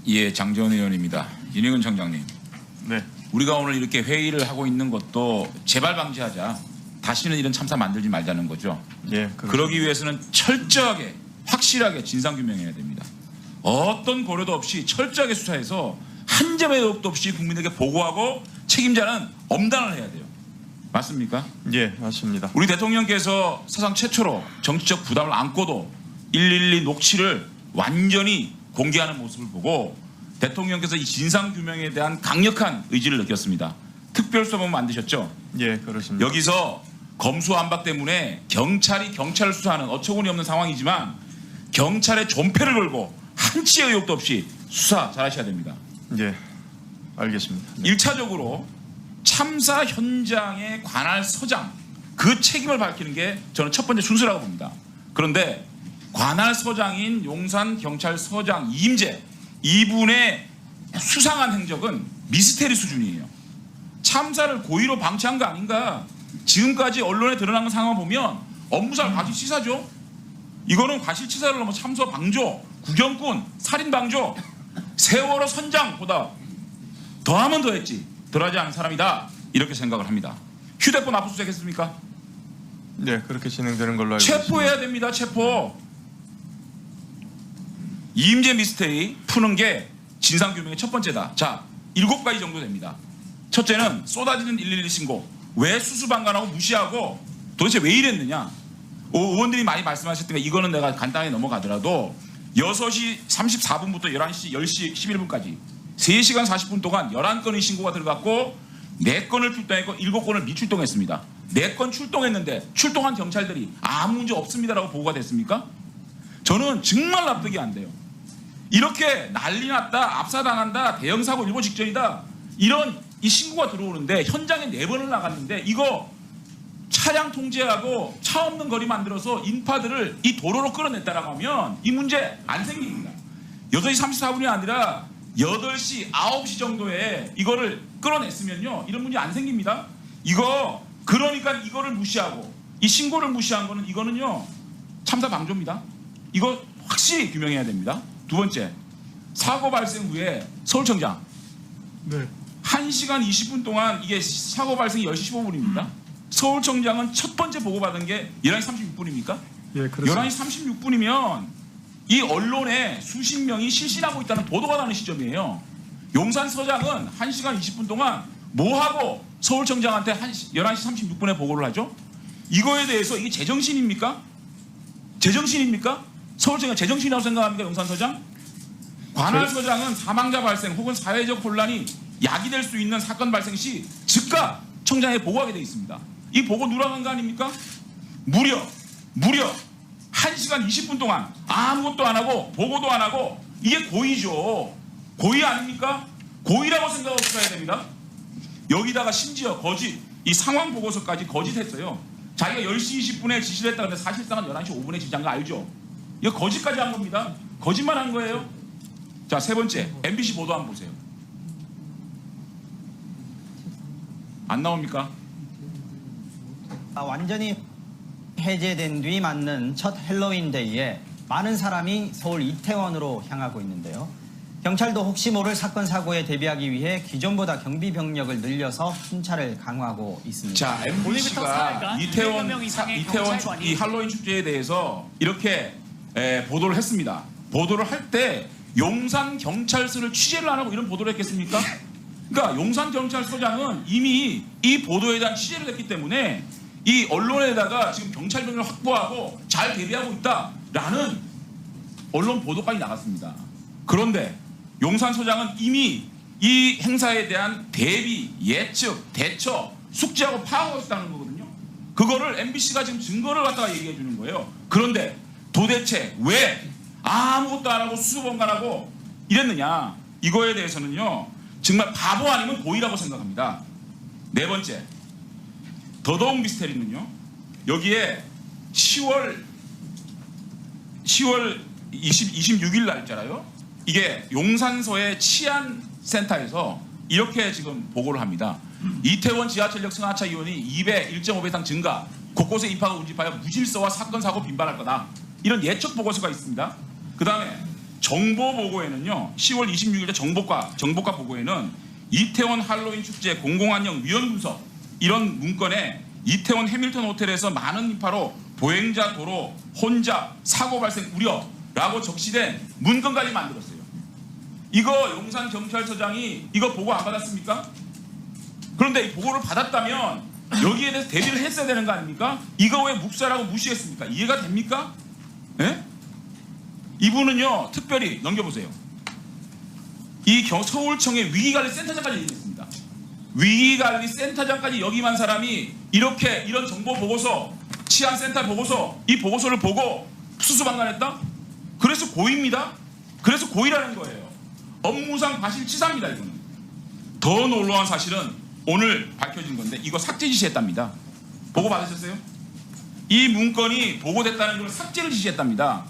예, 장재원 의원입니다. 윤영은 청장님. 네. 우리가 오늘 이렇게 회의를 하고 있는 것도 재발 방지하자. 다시는 이런 참사 만들지 말자는 거죠. 예. 그러기 위해서는 철저하게 확실하게 진상규명해야 됩니다. 어떤 고려도 없이 철저하게 수사해서 한 점의 의혹도 없이 국민에게 보고하고 책임자는 엄단을 해야 돼요. 맞습니까? 예, 맞습니다. 우리 대통령께서 사상 최초로 정치적 부담을 안고도 112 녹취를 완전히 공개하는 모습을 보고 대통령께서 이 진상규명에 대한 강력한 의지를 느꼈습니다. 특별수사본부 만드셨죠? 예, 그렇습니다. 여기서 검수완박 때문에 경찰이 경찰을 수사하는 어처구니 없는 상황이지만 경찰의 존폐를 걸고 한치의 의혹도 없이 수사 잘하셔야 됩니다. 예, 알겠습니다. 네. 1차적으로 참사 현장의 관할 서장 그 책임을 밝히는 게 저는 첫 번째 순서라고 봅니다. 그런데 관할 서장인 용산경찰서장 이임재 이분의 수상한 행적은 미스테리 수준이에요. 참사를 고의로 방치한 거 아닌가. 지금까지 언론에 드러난 상황을 보면 업무상 과실치사죠. 이거는 과실치사를 넘어 참사 방조, 구경꾼, 살인 방조, 세월호 선장보다 더하면 더했지 덜하지 않은 사람이다. 이렇게 생각을 합니다. 휴대폰 압수수색했습니까? 네, 그렇게 진행되는 걸로 알고 있습니다. 체포해야 됩니다. 체포. 이임재 미스테리 푸는 게 진상규명의 첫 번째다. 자, 7가지 정도 됩니다. 첫째는 쏟아지는 112 신고. 왜 수수방관하고 무시하고 도대체 왜 이랬느냐. 의원들이 많이 말씀하셨던 게 이거는 내가 간단히 넘어가더라도 6시 34분부터 11시 10시 11분까지 3시간 40분 동안 11건의 신고가 들어갔고 4건을 출동했고 7건을 미출동했습니다. 4건 출동했는데 출동한 경찰들이 아무 문제 없습니다라고 보고가 됐습니까? 저는 정말 납득이 안 돼요. 이렇게 난리 났다, 압사당한다, 대형사고 일보 직전이다 이런 이 신고가 들어오는데 현장에 4번을 나갔는데 이거 차량 통제하고 차 없는 거리 만들어서 인파들을 이 도로로 끌어냈다라고 하면 이 문제 안 생깁니다. 8시 34분이 아니라 8시, 9시 정도에 이거를 끌어냈으면요 이런 문제 안 생깁니다. 이거 그러니까 이거를 무시하고 이 신고를 무시한 거는 이거는요 참사 방조입니다. 이거 확실히 규명해야 됩니다. 두 번째, 사고 발생 후에 서울청장 네. 1시간 20분 동안 이게 사고 발생이 10시 15분입니다. 서울청장은 첫 번째 보고받은 게 11시 36분입니까? 예, 그렇습니다. 11시 36분이면 이 언론에 수십 명이 실신하고 있다는 보도가 나는 시점이에요. 용산서장은 1시간 20분 동안 뭐하고 서울청장한테 11시 36분에 보고를 하죠? 이거에 대해서 이게 제정신입니까? 제정신입니까? 서울청장 제정신이라고 생각합니까? 용산서장? 관할서장은 사망자 발생 혹은 사회적 혼란이 야기될 수 있는 사건 발생 시 즉각 청장에 보고하게 되어 있습니다. 이 보고 누락한 거 아닙니까? 무려 1시간 20분 동안 아무것도 안 하고 보고도 안 하고 이게 고의죠. 고의 아닙니까? 고의라고 생각하고 써야 됩니다. 여기다가 심지어 거짓, 이 상황 보고서까지 거짓했어요. 자기가 10시 20분에 지시를 했다 근데 사실상은 11시 5분에 지시한 거 알죠? 이거 거짓까지 한 겁니다. 거짓말 한 거예요. 자, 세 번째, MBC 보도 한번 보세요. 안 나옵니까? 완전히 해제된 뒤 맞는 첫 헬로윈 데이에 많은 사람이 서울 이태원으로 향하고 있는데요. 경찰도 혹시 모를 사건 사고에 대비하기 위해 기존보다 경비 병력을 늘려서 순찰을 강화하고 있습니다. 자, MBC가 이태원 이 할로윈 축제에 대해서 이렇게 보도를 했습니다. 보도를 할 때 용산 경찰서를 취재를 안 하고 이런 보도를 했겠습니까? 그러니까 용산 경찰서장은 이미 이 보도에 대한 취재를 했기 때문에 이 언론에다가 지금 경찰병을 확보하고 잘 대비하고 있다라는 언론 보도까지 나갔습니다. 그런데 용산서장은 이미 이 행사에 대한 대비, 예측, 대처, 숙지하고 파악하고 있다는 거거든요. 그거를 MBC가 지금 증거를 갖다가 얘기해 주는 거예요. 그런데 도대체 왜 아무것도 안 하고 수수방관하고 이랬느냐. 이거에 대해서는요. 정말 바보 아니면 고의라고 생각합니다. 네 번째, 더더욱 미스테리는요. 여기에 10월 26일 날짜라요. 이게 용산서의 치안센터에서 이렇게 지금 보고를 합니다. 이태원 지하철역 승하차 이용이 1.5배 이상 증가, 곳곳에 인파가 운집하여 무질서와 사건 사고 빈발할 거다. 이런 예측 보고서가 있습니다. 그 다음에 정보 보고에는요. 10월 26일에 정보과 보고에는 이태원 할로윈 축제 공공안녕 위원 분석 이런 문건에 이태원 해밀턴 호텔에서 많은 인파로 보행자 도로 혼잡 사고 발생 우려라고 적시된 문건까지 만들었어요. 이거 용산 경찰서장이 이거 보고 안 받았습니까? 그런데 이 보고를 받았다면 여기에 대해서 대비를 했어야 되는 거 아닙니까? 이거 왜 묵살하고 무시했습니까? 이해가 됩니까? 예? 이분은요 특별히 넘겨보세요. 이 서울청의 위기관리센터장까지 얘기했습니다. 위기관리센터장까지 역임한 사람이 이렇게 이런 정보 보고서 치안센터 보고서 이 보고서를 보고 수수방관했다? 그래서 고의입니다. 그래서 고의라는 거예요. 업무상 과실치사입니다. 이거는. 더 놀라운 사실은 오늘 밝혀진 건데 이거 삭제 지시했답니다. 보고 받으셨어요? 이 문건이 보고됐다는 걸 삭제를 지시했답니다.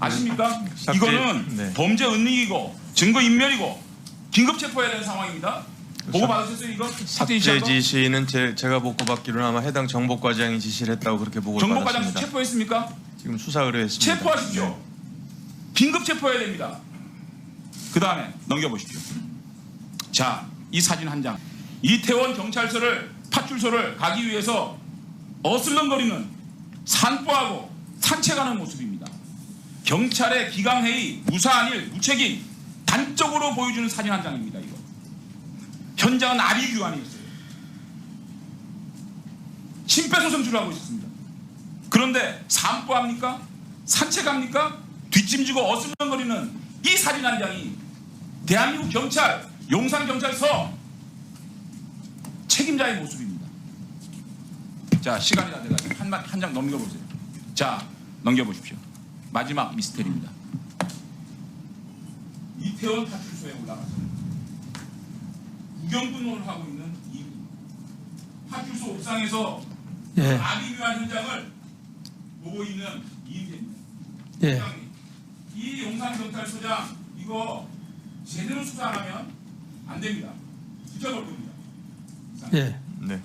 아십니까? 삭제, 이거는 네. 범죄 은닉이고 증거인멸이고 긴급 체포해야 되는 상황입니다. 보고 받으셨어요? 이거 삭제 삭제 지시한 거? 지시는 제가 보고받기로는 아마 해당 정보과장이 지시를 했다고 그렇게 보고를 정보과장 받았습니다. 체포했습니까? 지금 수사 의뢰했습니다. 체포하십시오. 네. 긴급 체포해야 됩니다. 그 다음에 넘겨보십시오. 자, 이 사진 한 장. 이태원 경찰서를 파출소를 가기 위해서 어슬렁거리는 산보하고 산책하는 모습입니다. 경찰의 기강회의, 무사한 무책임, 단적으로 보여주는 사진 한 장입니다. 이거. 현장은 아비규환이었어요. 심폐소생술을 하고 있었습니다. 그런데 산보합니까? 산책합니까? 뒷짐지고 어슬렁거리는 이 사진 한 장이 대한민국 경찰, 용산경찰서 책임자의 모습입니다. 자, 시간이 다 돼가지고 한 장 넘겨보세요. 자, 넘겨보십시오. 마지막 미스테리입니다. 이태원 파출소에 올라가서 구경근무를 하고 있는 이 파출소 옥상에서 예. 아비규환 현장을 보고 있는 이인재입니다. 예. 이 용산경찰서장 이거 제대로 수사 안 하면 안 됩니다. 지켜볼 겁니다. 예. 네.